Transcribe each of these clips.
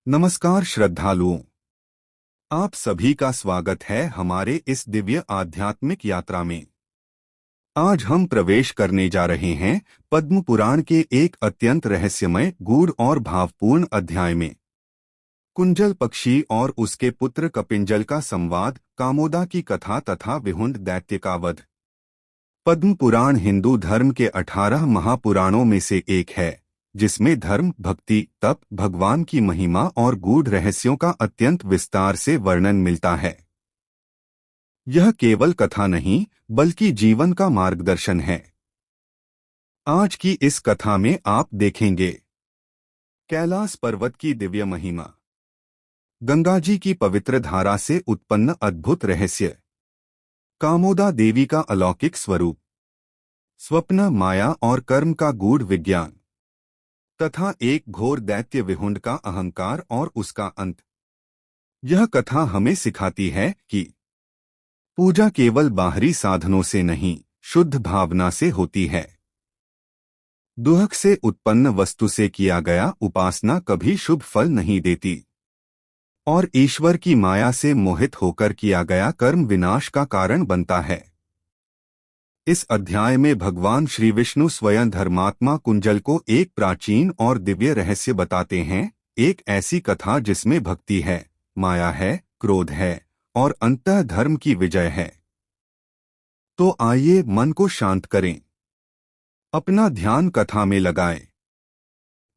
नमस्कार श्रद्धालुओं, आप सभी का स्वागत है हमारे इस दिव्य आध्यात्मिक यात्रा में। आज हम प्रवेश करने जा रहे हैं पद्म पुराण के एक अत्यंत रहस्यमय, गूढ़ और भावपूर्ण अध्याय में। कुंजल पक्षी और उसके पुत्र कपिंजल का संवाद, कामोदा की कथा तथा विहुंड दैत्य का वध। पद्म पुराण हिंदू धर्म के 18 महापुराणों में से एक है, जिसमें धर्म, भक्ति, तप, भगवान की महिमा और गूढ़ रहस्यों का अत्यंत विस्तार से वर्णन मिलता है। यह केवल कथा नहीं, बल्कि जीवन का मार्गदर्शन है। आज की इस कथा में आप देखेंगे कैलाश पर्वत की दिव्य महिमा, गंगा जी की पवित्र धारा से उत्पन्न अद्भुत रहस्य, कामोदा देवी का अलौकिक स्वरूप, स्वप्न, माया और कर्म का गूढ़ विज्ञान, तथा एक घोर दैत्य विहुंड का अहंकार और उसका अंत। यह कथा हमें सिखाती है कि पूजा केवल बाहरी साधनों से नहीं, शुद्ध भावना से होती है। दुहक से उत्पन्न वस्तु से किया गया उपासना कभी शुभ फल नहीं देती, और ईश्वर की माया से मोहित होकर किया गया कर्म विनाश का कारण बनता है। इस अध्याय में भगवान श्री विष्णु स्वयं धर्मात्मा कुंजल को एक प्राचीन और दिव्य रहस्य बताते हैं, एक ऐसी कथा जिसमें भक्ति है, माया है, क्रोध है और अंततः धर्म की विजय है। तो आइए मन को शांत करें, अपना ध्यान कथा में लगाएं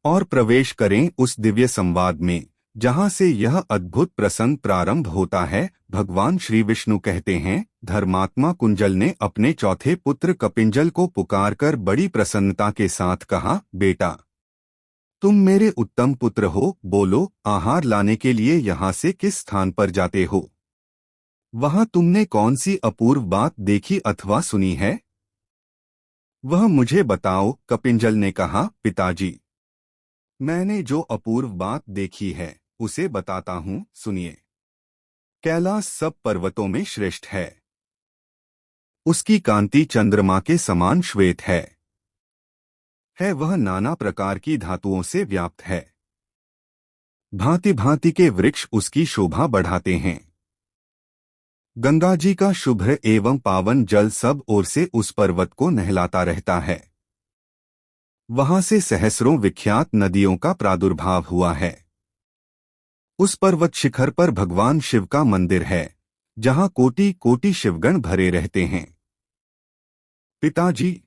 और प्रवेश करें उस दिव्य संवाद में जहां से यह अद्भुत प्रसंग प्रारंभ होता है। भगवान श्री विष्णु कहते हैं, धर्मात्मा कुंजल ने अपने चौथे पुत्र कपिंजल को पुकारकर बड़ी प्रसन्नता के साथ कहा, बेटा, तुम मेरे उत्तम पुत्र हो, बोलो, आहार लाने के लिए यहाँ से किस स्थान पर जाते हो? वहां तुमने कौन सी अपूर्व बात देखी अथवा सुनी है? वह मुझे बताओ, कपिंजल ने कहा, पिताजी, मैंने जो अपूर्व बात देखी है उसे बताता हूँ, सुनिए। कैलाश सब पर्वतों में श्रेष्ठ है। उसकी कांति चंद्रमा के समान श्वेत है वह नाना प्रकार की धातुओं से व्याप्त है। भांति भांति के वृक्ष उसकी शोभा बढ़ाते हैं। गंगा जी का शुभ्र एवं पावन जल सब ओर से उस पर्वत को नहलाता रहता है। वहां से सहस्रों विख्यात नदियों का प्रादुर्भाव हुआ है। उस पर्वत शिखर पर भगवान शिव का मंदिर है, जहां कोटि कोटि शिवगण भरे रहते हैं। पिताजी,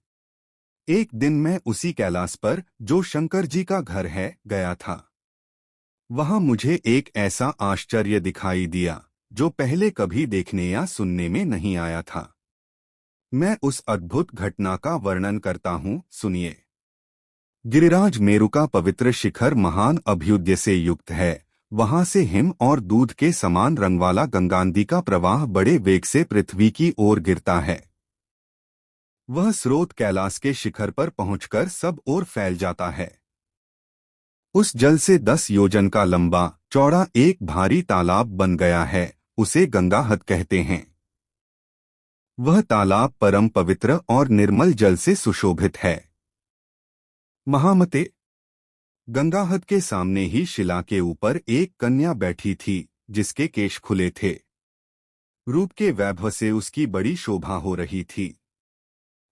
एक दिन मैं उसी कैलाश पर, जो शंकर जी का घर है, गया था। वहां मुझे एक ऐसा आश्चर्य दिखाई दिया जो पहले कभी देखने या सुनने में नहीं आया था। मैं उस अद्भुत घटना का वर्णन करता हूं, सुनिए। गिरिराज मेरु का पवित्र शिखर महान अभ्युदय से युक्त है। वहां से हिम और दूध के समान रंग वाला गंगानदी का प्रवाह बड़े वेग से पृथ्वी की ओर गिरता है। वह स्रोत कैलाश के शिखर पर पहुंचकर सब ओर फैल जाता है। उस जल से 10 योजन का लंबा चौड़ा एक भारी तालाब बन गया है, उसे गंगाहत कहते हैं। वह तालाब परम पवित्र और निर्मल जल से सुशोभित है। महामते, गंगाहत के सामने ही शिला के ऊपर एक कन्या बैठी थी, जिसके केश खुले थे। रूप के वैभव से उसकी बड़ी शोभा हो रही थी।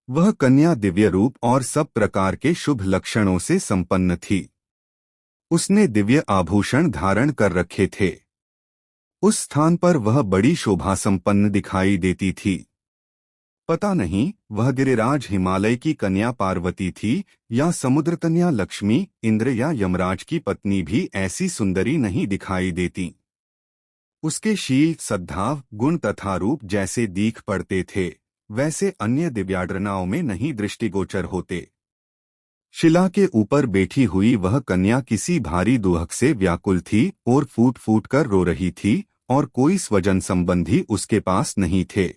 वह कन्या दिव्य रूप और सब प्रकार के शुभ लक्षणों से संपन्न थी। उसने दिव्य आभूषण धारण कर रखे थे। उस स्थान पर वह बड़ी शोभा संपन्न दिखाई देती थी। पता नहीं वह गिरिराज हिमालय की कन्या पार्वती थी, या समुद्रकन्या लक्ष्मी, इंद्र या यमराज की पत्नी भी ऐसी सुंदरी नहीं दिखाई देती। उसके शील, सद्भाव, गुण तथा रूप जैसे दीख पड़ते थे, वैसे अन्य दिव्याडरनाओं में नहीं दृष्टिगोचर होते। शिला के ऊपर बैठी हुई वह कन्या किसी भारी दुहक से व्याकुल थी और फूट फूट कर रो रही थी, और कोई स्वजन संबंधी उसके पास नहीं थे।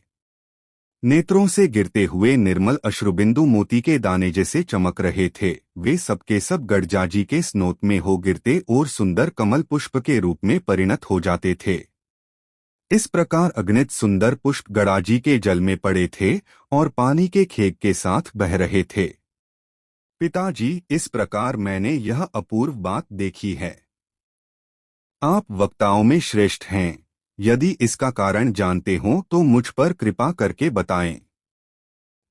नेत्रों से गिरते हुए निर्मल अश्रुबिंदु मोती के दाने जैसे चमक रहे थे। वे सबके सब गडजाजी के स्नोत में हो गिरते और सुंदर कमल पुष्प के रूप में परिणत हो जाते थे। इस प्रकार अगणित सुंदर पुष्प गड़ाजी के जल में पड़े थे और पानी के खेग के साथ बह रहे थे। पिताजी, इस प्रकार मैंने यह अपूर्व बात देखी है। आप वक्ताओं में श्रेष्ठ हैं। यदि इसका कारण जानते हो तो मुझ पर कृपा करके बताएं।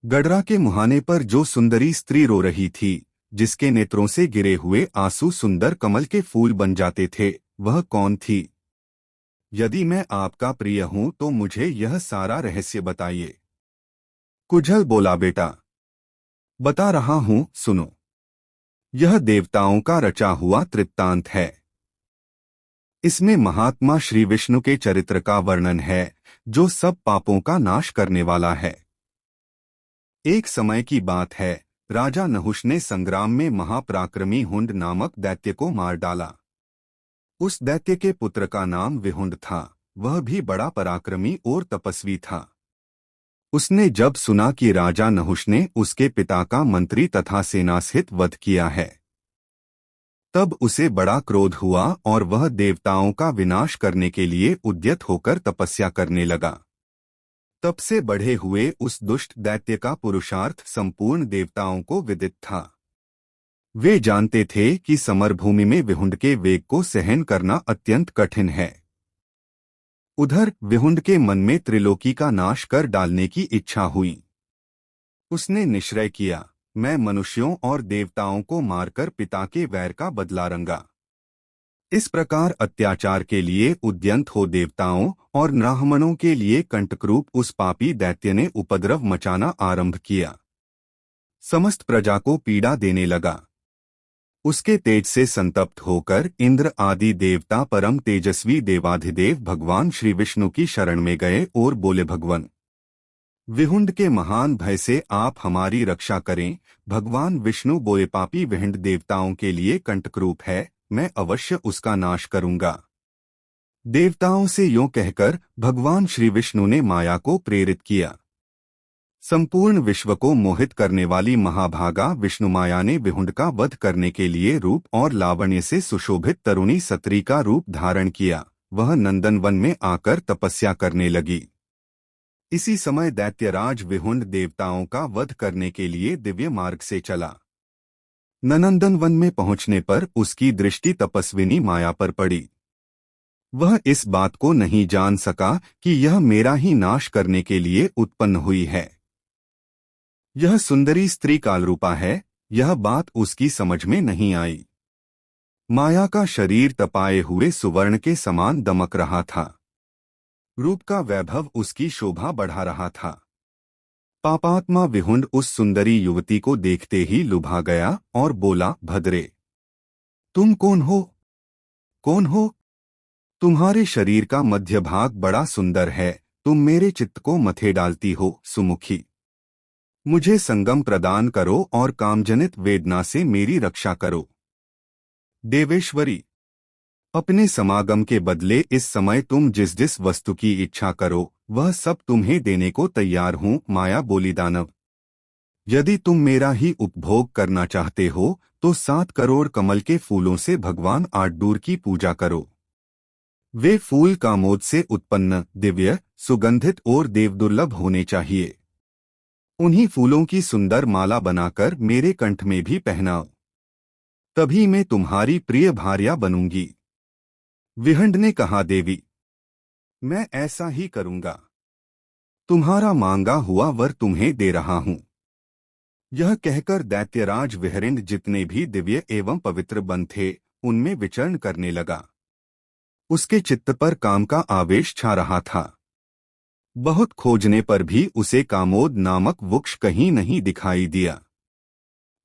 गडरा के मुहाने पर जो सुंदरी स्त्री रो रही थी, जिसके नेत्रों से गिरे हुए आंसू सुंदर कमल के फूल बन जाते थे, वह कौन थी? यदि मैं आपका प्रिय हूं तो मुझे यह सारा रहस्य बताइए। कुजल बोला, बेटा, बता रहा हूं, सुनो। यह देवताओं का रचा हुआ वृत्तांत है। इसमें महात्मा श्री विष्णु के चरित्र का वर्णन है, जो सब पापों का नाश करने वाला है। एक समय की बात है, राजा नहुष ने संग्राम में महापराक्रमी हुंड नामक दैत्य को मार डाला। उस दैत्य के पुत्र का नाम विहुंड था। वह भी बड़ा पराक्रमी और तपस्वी था। उसने जब सुना कि राजा नहुष ने उसके पिता का मंत्री तथा सेनासहित वध किया है, तब उसे बड़ा क्रोध हुआ और वह देवताओं का विनाश करने के लिए उद्यत होकर तपस्या करने लगा। तब से बढ़े हुए उस दुष्ट दैत्य का पुरुषार्थ संपूर्ण देवताओं को विदित था। वे जानते थे कि समरभूमि में विहुंड के वेग को सहन करना अत्यंत कठिन है। उधर विहुंड के मन में त्रिलोकी का नाश कर डालने की इच्छा हुई। उसने निश्चय किया, मैं मनुष्यों और देवताओं को मारकर पिता के वैर का बदला लूंगा। इस प्रकार अत्याचार के लिए उद्यंत हो देवताओं और ब्राह्मणों के लिए कंटकरूप उस पापी दैत्य ने उपद्रव मचाना आरंभ किया। समस्त प्रजा को पीड़ा देने लगा। उसके तेज से संतप्त होकर इंद्र आदि देवता परम तेजस्वी देवाधिदेव भगवान श्री विष्णु की शरण में गए और बोले, भगवान, विहुंड के महान भय से आप हमारी रक्षा करें। भगवान विष्णु बोले, पापी विहुंड देवताओं के लिए कंटकरूप है, मैं अवश्य उसका नाश करूंगा। देवताओं से यूं कहकर भगवान श्री विष्णु ने माया को प्रेरित किया। संपूर्ण विश्व को मोहित करने वाली महाभागा विष्णु माया ने विहुंड का वध करने के लिए रूप और लावण्य से सुशोभित तरुणी सत्री का रूप धारण किया। वह नंदनवन में आकर तपस्या करने लगी। इसी समय दैत्यराज विहुंड देवताओं का वध करने के लिए दिव्य मार्ग से चला। नंदनवन में पहुंचने पर उसकी दृष्टि तपस्विनी माया पर पड़ी। वह इस बात को नहीं जान सका कि यह मेरा ही नाश करने के लिए उत्पन्न हुई है। यह सुंदरी स्त्री कालरूपा है, यह बात उसकी समझ में नहीं आई। माया का शरीर तपाए हुए सुवर्ण के समान दमक रहा था। रूप का वैभव उसकी शोभा बढ़ा रहा था। पापात्मा विहुंड उस सुंदरी युवती को देखते ही लुभा गया और बोला, भद्रे, तुम कौन हो? कौन हो? तुम्हारे शरीर का मध्य भाग बड़ा सुंदर है, तुम मेरे चित्त को मथे डालती हो। सुमुखी, मुझे संगम प्रदान करो और कामजनित वेदना से मेरी रक्षा करो। देवेश्वरी, अपने समागम के बदले इस समय तुम जिस जिस वस्तु की इच्छा करो वह सब तुम्हें देने को तैयार हूँ। माया बोली, दानव, यदि तुम मेरा ही उपभोग करना चाहते हो तो 7 करोड़ कमल के फूलों से भगवान आड्डूर की पूजा करो। वे फूल कामोद से उत्पन्न, दिव्य, सुगंधित और देवदुर्लभ होने चाहिए। उन्हीं फूलों की सुंदर माला बनाकर मेरे कंठ में भी पहनाओ, तभी मैं तुम्हारी प्रिय भार्या बनूंगी। विहुंड ने कहा, देवी, मैं ऐसा ही करूंगा। तुम्हारा मांगा हुआ वर तुम्हें दे रहा हूं। यह कहकर दैत्यराज विहरिंड जितने भी दिव्य एवं पवित्र बन थे उनमें विचरण करने लगा। उसके चित्त पर काम का आवेश छा रहा था। बहुत खोजने पर भी उसे कामोद नामक वृक्ष कहीं नहीं दिखाई दिया।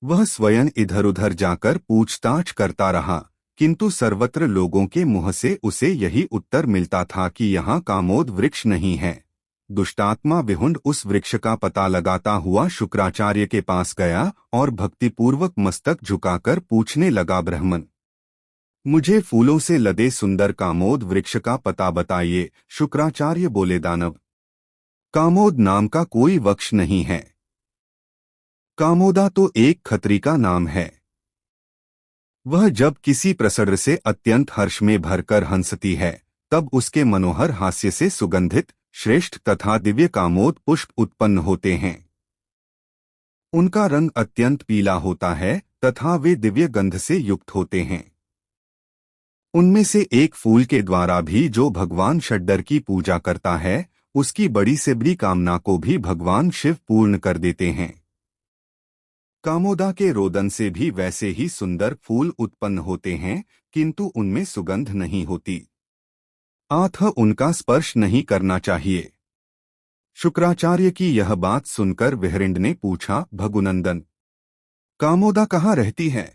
वह स्वयं इधर उधर जाकर पूछताछ करता रहा, किंतु सर्वत्र लोगों के मुंह से उसे यही उत्तर मिलता था कि यहाँ कामोद वृक्ष नहीं है। दुष्टात्मा विहुंड उस वृक्ष का पता लगाता हुआ शुक्राचार्य के पास गया और भक्तिपूर्वक मस्तक झुकाकर पूछने लगा, ब्राह्मण, मुझे फूलों से लदे सुंदर कामोद वृक्ष का पता बताइए। शुक्राचार्य बोले, दानव, कामोद नाम का कोई वृक्ष नहीं है। कामोदा तो एक खत्री का नाम है। वह जब किसी प्रसड़ से अत्यंत हर्ष में भरकर हंसती है तब उसके मनोहर हास्य से सुगंधित, श्रेष्ठ तथा दिव्य कामोद पुष्प उत्पन्न होते हैं। उनका रंग अत्यंत पीला होता है तथा वे दिव्य गंध से युक्त होते हैं। उनमें से एक फूल के द्वारा भी जो भगवान षड्डर की पूजा करता है, उसकी बड़ी से बड़ी कामना को भी भगवान शिव पूर्ण कर देते हैं। कामोदा के रोदन से भी वैसे ही सुंदर फूल उत्पन्न होते हैं, किंतु उनमें सुगंध नहीं होती, अतः उनका स्पर्श नहीं करना चाहिए। शुक्राचार्य की यह बात सुनकर विहरिंड ने पूछा, भगुनंदन, कामोदा कहाँ रहती है?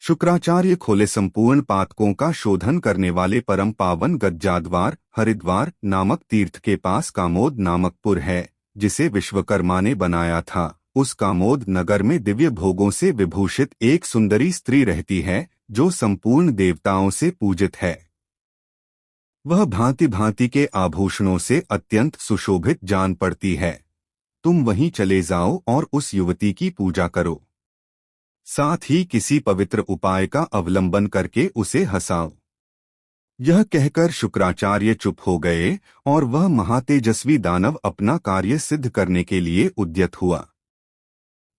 शुक्राचार्य खोले, संपूर्ण पातकों का शोधन करने वाले परम पावन गज्जाद्वार हरिद्वार नामक तीर्थ के पास कामोद नामक पुर है, जिसे विश्वकर्मा ने बनाया था। उस कामोद नगर में दिव्य भोगों से विभूषित एक सुंदरी स्त्री रहती है, जो संपूर्ण देवताओं से पूजित है। वह भांति भांति के आभूषणों से अत्यंत सुशोभित जान पड़ती है। तुम वहीं चले जाओ और उस युवती की पूजा करो, साथ ही किसी पवित्र उपाय का अवलंबन करके उसे हंसाओ। यह कहकर शुक्राचार्य चुप हो गए और वह महातेजस्वी दानव अपना कार्य सिद्ध करने के लिए उद्यत हुआ।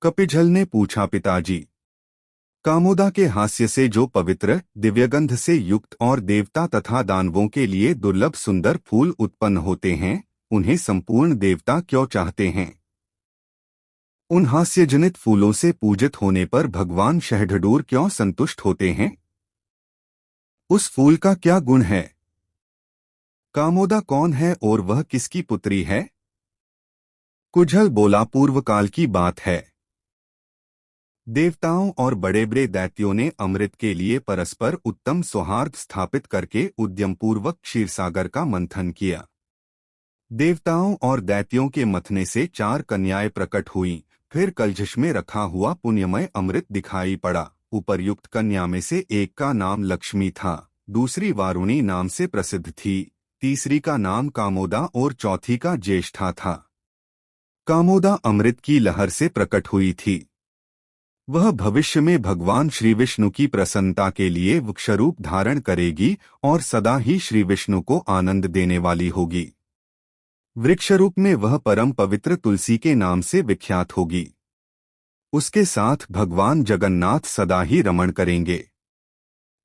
कपिजल ने पूछा, पिताजी, कामोदा के हास्य से जो पवित्र दिव्यगंध से युक्त और देवता तथा दानवों के लिए दुर्लभ सुंदर फूल उत्पन्न होते हैं, उन्हें संपूर्ण देवता क्यों चाहते हैं? उन हास्यजनित फूलों से पूजित होने पर भगवान शहढूर क्यों संतुष्ट होते हैं? उस फूल का क्या गुण है? कामोदा कौन है और वह किसकी पुत्री है? कुजल बोला, पूर्वकाल की बात है। देवताओं और बड़े बड़े दैत्यों ने अमृत के लिए परस्पर उत्तम सौहार्द स्थापित करके उद्यमपूर्वक क्षीरसागर का मंथन किया। देवताओं और दैत्यों के मथने से 4 कन्याएं प्रकट हुईं। फिर कलश में रखा हुआ पुण्यमय अमृत दिखाई पड़ा। उपर्युक्त कन्या में से एक का नाम लक्ष्मी था, दूसरी वारुणी नाम से प्रसिद्ध थी, तीसरी का नाम कामोदा और चौथी का ज्येष्ठा था। कामोदा अमृत की लहर से प्रकट हुई थी। वह भविष्य में भगवान श्री विष्णु की प्रसन्नता के लिए वृक्षरूप धारण करेगी और सदा ही श्री विष्णु को आनंद देने वाली होगी। वृक्षरूप में वह परम पवित्र तुलसी के नाम से विख्यात होगी। उसके साथ भगवान जगन्नाथ सदा ही रमण करेंगे।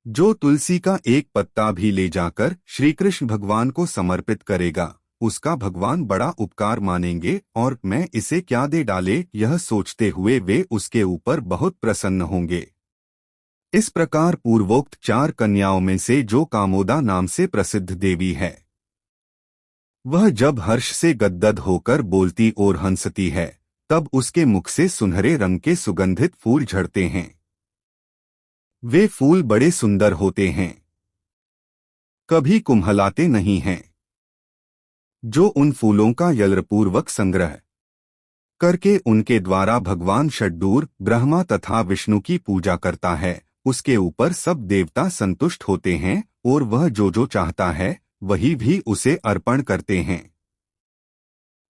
जो तुलसी का एक पत्ता भी ले जाकर श्री कृष्ण भगवान को समर्पित करेगा, उसका भगवान बड़ा उपकार मानेंगे और मैं इसे क्या दे डाले, यह सोचते हुए वे उसके ऊपर बहुत प्रसन्न होंगे। इस प्रकार पूर्वोक्त 4 कन्याओं में से जो कामोदा नाम से प्रसिद्ध देवी है, वह जब हर्ष से गदगद होकर बोलती और हंसती है, तब उसके मुख से सुनहरे रंग के सुगंधित फूल झड़ते हैं। वे फूल बड़े सुंदर होते हैं, कभी कुम्हलाते नहीं हैं। जो उन फूलों का यलपूर्वक संग्रह करके उनके द्वारा भगवान षड्डूर ब्रह्मा तथा विष्णु की पूजा करता है, उसके ऊपर सब देवता संतुष्ट होते हैं और वह जो जो चाहता है वही भी उसे अर्पण करते हैं।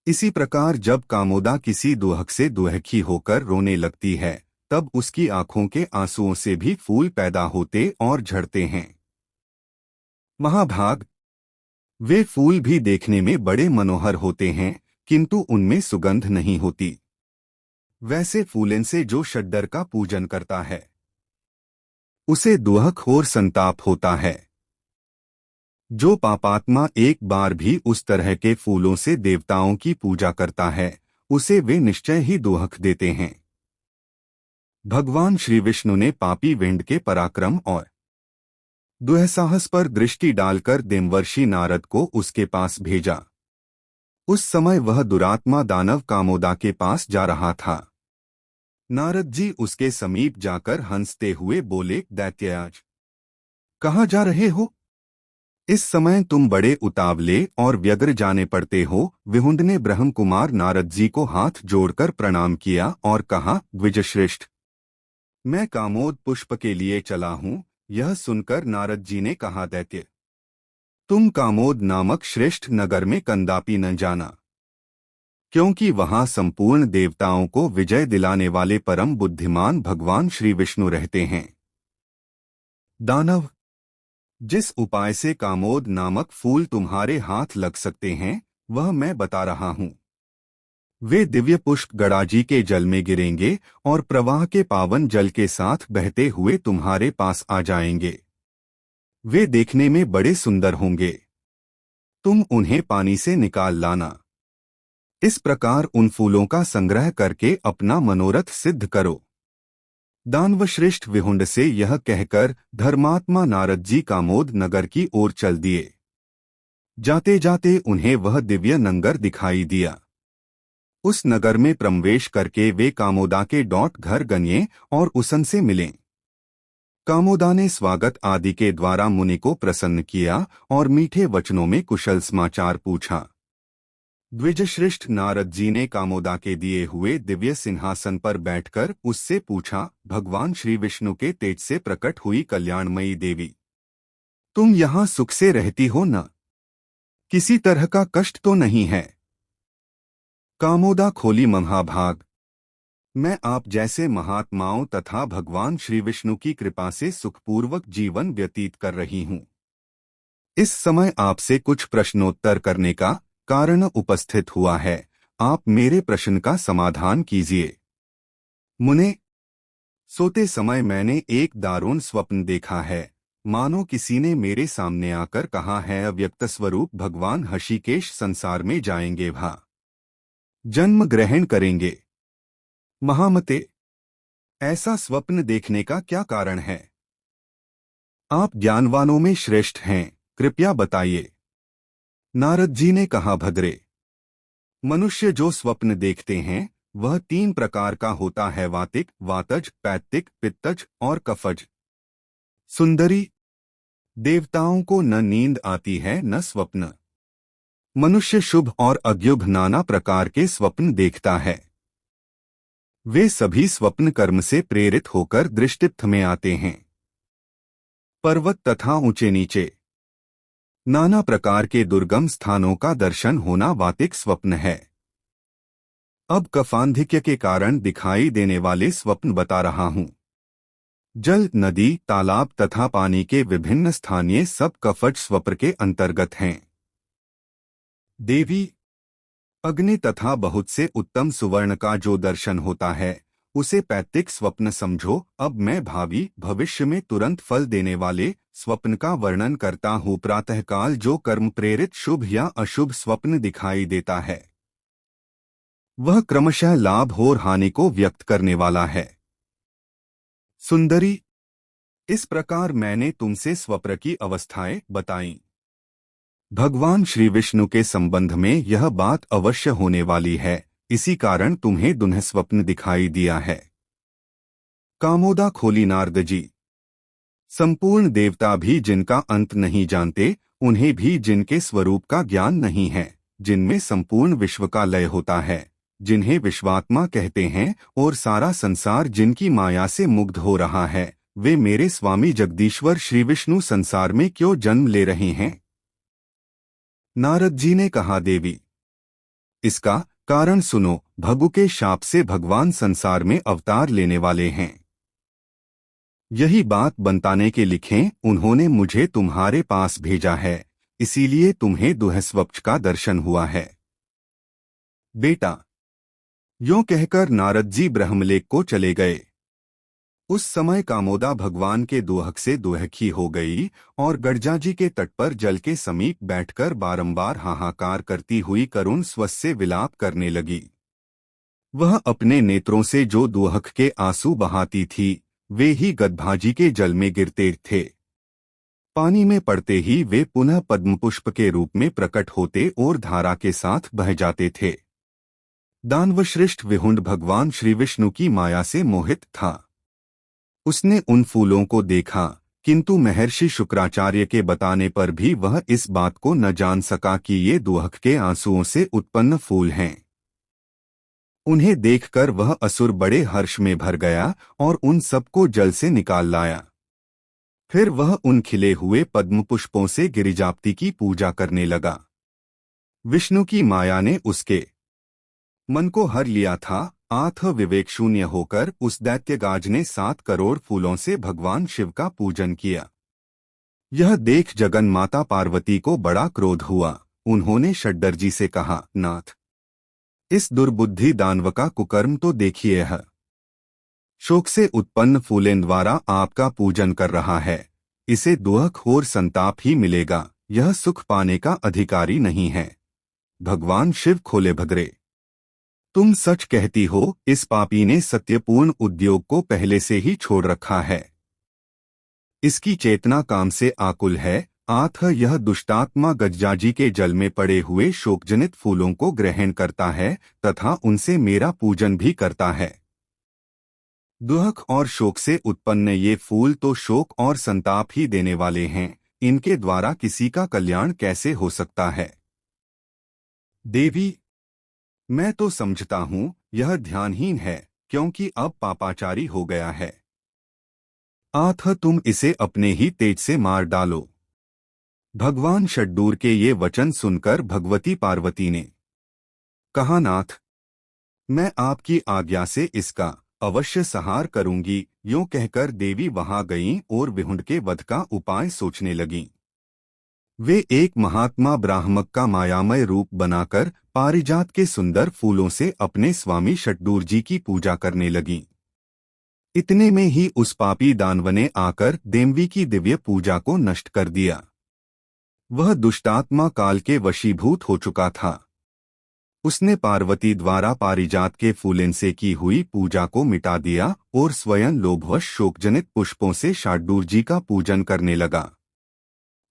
इसी प्रकार जब कामोदा किसी दुहक से दुहखी होकर रोने लगती है, तब उसकी आंखों के आंसुओं से भी फूल पैदा होते और झड़ते हैं। महाभाग, वे फूल भी देखने में बड़े मनोहर होते हैं, किंतु उनमें सुगंध नहीं होती। वैसे फूलन से जो षड्डर का पूजन करता है, उसे दुहक और संताप होता है। जो पापात्मा एक बार भी उस तरह के फूलों से देवताओं की पूजा करता है, उसे वे निश्चय ही दुहक देते हैं। भगवान श्री विष्णु ने पापी विंड के पराक्रम और दुस्साहस पर दृष्टि डालकर देवर्षि नारद को उसके पास भेजा। उस समय वह दुरात्मा दानव कामोदा के पास जा रहा था। नारद जी उसके समीप जाकर हंसते हुए बोले, दैत्याज, कहाँ जा रहे हो? इस समय तुम बड़े उतावले और व्यग्र जाने पड़ते हो। विहुंड ने ब्रह्म कुमार नारद जी को हाथ जोड़कर प्रणाम किया और कहा, द्विजश्रेष्ठ, मैं कामोद पुष्प के लिए चला हूँ। यह सुनकर नारद जी ने कहा, दैत्य, तुम कामोद नामक श्रेष्ठ नगर में कंदापि न जाना, क्योंकि वहां संपूर्ण देवताओं को विजय दिलाने वाले परम बुद्धिमान भगवान श्री विष्णु रहते हैं। दानव, जिस उपाय से कामोद नामक फूल तुम्हारे हाथ लग सकते हैं, वह मैं बता रहा हूँ। वे दिव्य पुष्प गड़ाजी के जल में गिरेंगे और प्रवाह के पावन जल के साथ बहते हुए तुम्हारे पास आ जाएंगे। वे देखने में बड़े सुंदर होंगे। तुम उन्हें पानी से निकाल लाना। इस प्रकार उन फूलों का संग्रह करके अपना मनोरथ सिद्ध करो। दानवश्रेष्ठ विहुंड से यह कहकर धर्मात्मा नारद जी कामोद नगर की ओर चल दिए। जाते जाते उन्हें वह दिव्य नंगर दिखाई दिया। उस नगर में प्रवेश करके वे कामोदा के डॉट घर गए और उसन से मिले। कामोदा ने स्वागत आदि के द्वारा मुनि को प्रसन्न किया और मीठे वचनों में कुशल समाचार पूछा। द्विजश्रेष्ठ नारद जी ने कामोदा के दिए हुए दिव्य सिंहासन पर बैठकर उससे पूछा, भगवान श्री विष्णु के तेज से प्रकट हुई कल्याणमयी देवी, तुम यहाँ सुख से रहती हो न? किसी तरह का कष्ट तो नहीं है? कामोदा खोली महाभाग, मैं आप जैसे महात्माओं तथा भगवान श्री विष्णु की कृपा से सुखपूर्वक जीवन व्यतीत कर रही हूँ। इस समय आपसे कुछ प्रश्नोत्तर करने का कारण उपस्थित हुआ है। आप मेरे प्रश्न का समाधान कीजिए। मुने, सोते समय मैंने एक दारुण स्वप्न देखा है। मानो किसी ने मेरे सामने आकर कहा है, अव्यक्त स्वरूप भगवान ऋषिकेश संसार में जाएंगे, भा जन्म ग्रहण करेंगे। महामते, ऐसा स्वप्न देखने का क्या कारण है? आप ज्ञानवानों में श्रेष्ठ हैं, कृपया बताइए। नारद जी ने कहा, भद्रे, मनुष्य जो स्वप्न देखते हैं वह 3 प्रकार का होता है, वातिक, वातज, पैत्तिक, पित्तज और कफज। सुंदरी, देवताओं को न नींद आती है न स्वप्न। मनुष्य शुभ और अशुभ नाना प्रकार के स्वप्न देखता है। वे सभी स्वप्न कर्म से प्रेरित होकर दृष्टिस्थ में आते हैं। पर्वत तथा ऊंचे नीचे नाना प्रकार के दुर्गम स्थानों का दर्शन होना वातिक स्वप्न है। अब कफांधिक्य के कारण दिखाई देने वाले स्वप्न बता रहा हूं। जल, नदी, तालाब तथा पानी के विभिन्न स्थानीय सब कफज स्वप्न के अंतर्गत हैं। देवी, अग्नि तथा बहुत से उत्तम सुवर्ण का जो दर्शन होता है उसे पैतृक स्वप्न समझो। अब मैं भावी भविष्य में तुरंत फल देने वाले स्वप्न का वर्णन करता हूँ। प्रातःकाल जो कर्म प्रेरित शुभ या अशुभ स्वप्न दिखाई देता है वह क्रमशः लाभ और हानि को व्यक्त करने वाला है। सुंदरी, इस प्रकार मैंने तुमसे स्वप्न की अवस्थाएं बताईं। भगवान श्री विष्णु के संबंध में यह बात अवश्य होने वाली है, इसी कारण तुम्हें दुन्ह स्वप्न दिखाई दिया है। कामोदा खोली नारद जी, संपूर्ण देवता भी जिनका अंत नहीं जानते, उन्हें भी जिनके स्वरूप का ज्ञान नहीं है, जिनमें संपूर्ण विश्व का लय होता है, जिन्हें विश्वात्मा कहते हैं, और सारा संसार जिनकी माया से मुग्ध हो रहा है, वे मेरे स्वामी जगदीश्वर श्री विष्णु संसार में क्यों जन्म ले रहे हैं? नारद जी ने कहा, देवी, इसका कारण सुनो। भगु के शाप से भगवान संसार में अवतार लेने वाले हैं। यही बात बताने के लिखें उन्होंने मुझे तुम्हारे पास भेजा है, इसीलिए तुम्हें दुःस्वप्न का दर्शन हुआ है। बेटा, यूं कहकर नारद जी ब्रह्मलेक को चले गए। उस समय कामोदा भगवान के दुहक से दुहखी हो गई और गड़जाजी के तट पर जल के समीप बैठकर बारंबार हाहाकार करती हुई करुण स्वर से विलाप करने लगी। वह अपने नेत्रों से जो दुहक के आंसू बहाती थी वे ही गदभाजी के जल में गिरते थे। पानी में पड़ते ही वे पुनः पद्मपुष्प के रूप में प्रकट होते और धारा के साथ बह जाते थे। दानवश्रेष्ठ विहुंड भगवान श्री विष्णु की माया से मोहित था। उसने उन फूलों को देखा, किंतु महर्षि शुक्राचार्य के बताने पर भी वह इस बात को न जान सका कि ये दुहक के आंसुओं से उत्पन्न फूल हैं। उन्हें देखकर वह असुर बड़े हर्ष में भर गया और उन सबको जल से निकाल लाया। फिर वह उन खिले हुए पद्म पुष्पों से गिरिजापति की पूजा करने लगा। विष्णु की माया ने उसके मन को हर लिया था। आत्म विवेक शून्य होकर उस दैत्यगाज ने 7 करोड़ फूलों से भगवान शिव का पूजन किया। यह देख जगन माता पार्वती को बड़ा क्रोध हुआ। उन्होंने षड्दर्जी से कहा, नाथ, इस दुर्बुद्धि दानव का कुकर्म तो देखिए है। शोक से उत्पन्न फूलें द्वारा आपका पूजन कर रहा है। इसे दुख और संताप ही मिलेगा, यह सुख पाने का अधिकारी नहीं है। भगवान शिव खोले भद्रे, तुम सच कहती हो, इस पापी ने सत्यपूर्ण उद्योग को पहले से ही छोड़ रखा है। इसकी चेतना काम से आकुल है। आथ यह दुष्टात्मा गज्जाजी के जल में पड़े हुए शोकजनित फूलों को ग्रहण करता है तथा उनसे मेरा पूजन भी करता है। दुख और शोक से उत्पन्न ये फूल तो शोक और संताप ही देने वाले हैं, इनके द्वारा किसी का कल्याण कैसे हो सकता है? देवी, मैं तो समझता हूँ यह ध्यानहीन है, क्योंकि अब पापाचारी हो गया है। आथ तुम इसे अपने ही तेज से मार डालो। भगवान षड्डूर के ये वचन सुनकर भगवती पार्वती ने कहा, नाथ, मैं आपकी आज्ञा से इसका अवश्य संहार करूंगी। यूं कहकर देवी वहां गईं और विहुंड के वध का उपाय सोचने लगीं। वे एक महात्मा ब्राह्मक का मायामय रूप बनाकर पारिजात के सुंदर फूलों से अपने स्वामी षड्डूर जी की पूजा करने लगीं। इतने में ही उस पापी दानव ने आकर देवी की दिव्य पूजा को नष्ट कर दिया। वह दुष्टात्मा काल के वशीभूत हो चुका था। उसने पार्वती द्वारा पारिजात के फूलन से की हुई पूजा को मिटा दिया और स्वयं लोभवश शोकजनित पुष्पों से षड्डूर जी का पूजन करने लगा।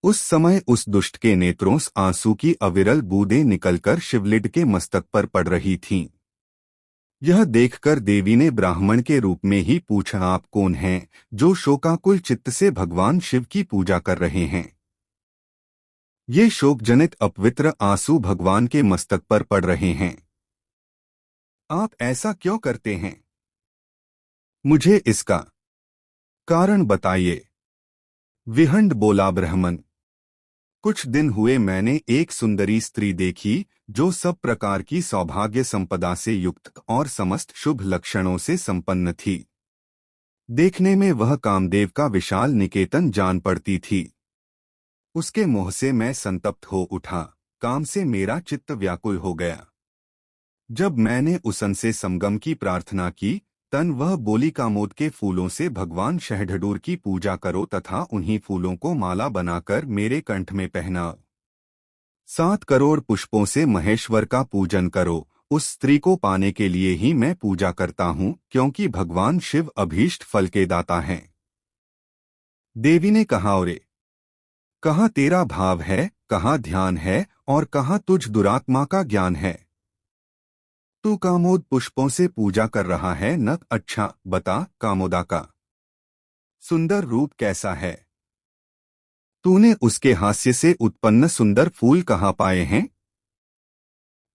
उस समय उस दुष्ट के नेत्रों से आंसू की अविरल बूंदें निकलकर शिवलिंग के मस्तक पर पड़ रही थीं। यह देखकर देवी ने ब्राह्मण के रूप में ही पूछा, आप कौन हैं जो शोकाकुल चित्त से भगवान शिव की पूजा कर रहे हैं? ये शोकजनित अपवित्र आंसू भगवान के मस्तक पर पड़ रहे हैं। आप ऐसा क्यों करते हैं? मुझे इसका कारण बताइए। विहंड बोला, ब्राह्मण, कुछ दिन हुए मैंने एक सुंदरी स्त्री देखी जो सब प्रकार की सौभाग्य संपदा से युक्त और समस्त शुभ लक्षणों से संपन्न थी। देखने में वह कामदेव का विशाल निकेतन जान पड़ती थी। उसके मोह से मैं संतप्त हो उठा, काम से मेरा चित्त व्याकुल हो गया। जब मैंने उनसे संगम की प्रार्थना की, तन वह बोली, कामोद के फूलों से भगवान शहढूर की पूजा करो तथा उन्हीं फूलों को माला बनाकर मेरे कंठ में पहना। 7 करोड़ पुष्पों से महेश्वर का पूजन करो। उस स्त्री को पाने के लिए ही मैं पूजा करता हूँ, क्योंकि भगवान शिव अभीष्ट फल के दाता हैं। देवी ने कहा, ओरे, कहाँ तेरा भाव है, कहाँ ध्यान है और कहाँ तुझ दुरात्मा का ज्ञान है? तू कामोद पुष्पों से पूजा कर रहा है न? अच्छा बता, कामोदा का सुंदर रूप कैसा है? तूने उसके हास्य से उत्पन्न सुंदर फूल कहाँ पाए हैं?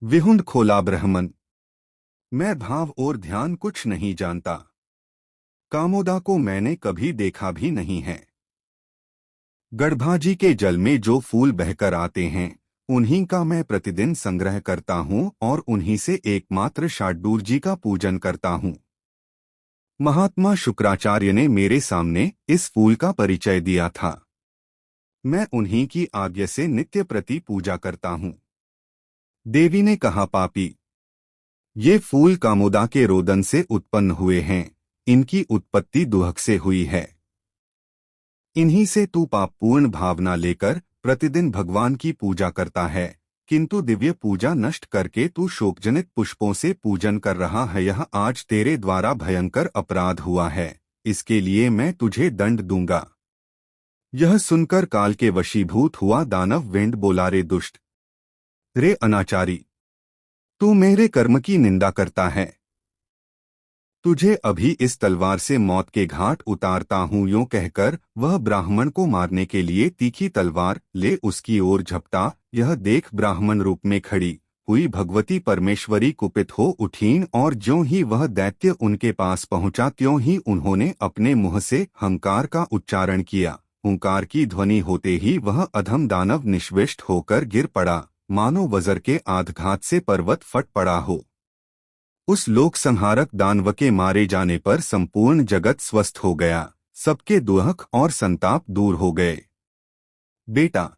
विहुंड खोला, ब्राह्मण, मैं भाव और ध्यान कुछ नहीं जानता। कामोदा को मैंने कभी देखा भी नहीं है। गढ़भाजी के जल में जो फूल बहकर आते हैं, उन्हीं का मैं प्रतिदिन संग्रह करता हूँ और उन्हीं से एकमात्र षड्डूर जी का पूजन करता हूँ। महात्मा शुक्राचार्य ने मेरे सामने इस फूल का परिचय दिया था। मैं उन्हीं की आज्ञा से नित्य प्रति पूजा करता हूँ। देवी ने कहा, पापी, ये फूल कामोदा के रोदन से उत्पन्न हुए हैं। इनकी उत्पत्ति दुहक से हुई है। इन्हीं से तू पापपूर्ण भावना लेकर प्रतिदिन भगवान की पूजा करता है, किंतु दिव्य पूजा नष्ट करके तू शोकजनित पुष्पों से पूजन कर रहा है। यह आज तेरे द्वारा भयंकर अपराध हुआ है, इसके लिए मैं तुझे दंड दूंगा। यह सुनकर काल के वशीभूत हुआ दानव विंड बोला, रे दुष्ट, रे अनाचारी, तू मेरे कर्म की निंदा करता है। तुझे अभी इस तलवार से मौत के घाट उतारता हूँ। यूं कहकर वह ब्राह्मण को मारने के लिए तीखी तलवार ले उसकी ओर झपटा। यह देख ब्राह्मण रूप में खड़ी हुई भगवती परमेश्वरी कुपित हो उठीं और ज्यों ही वह दैत्य उनके पास पहुंचा, त्यों ही उन्होंने अपने मुंह से हंकार का उच्चारण किया। हुंकार की ध्वनि होते ही वह अधम दानव निश्विष्ट होकर गिर पड़ा, मानो वज्र के आघात से पर्वत फट पड़ा हो। उस लोक संहारक दानव के मारे जाने पर संपूर्ण जगत स्वस्थ हो गया, सबके दुख और संताप दूर हो गए। बेटा,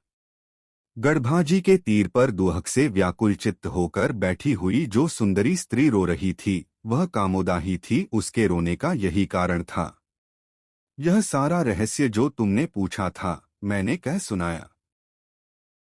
गढ़भाजी के तीर पर दुहक से व्याकुल चित्त होकर बैठी हुई जो सुंदरी स्त्री रो रही थी, वह कामोदा ही थी। उसके रोने का यही कारण था। यह सारा रहस्य जो तुमने पूछा था मैंने कह सुनाया।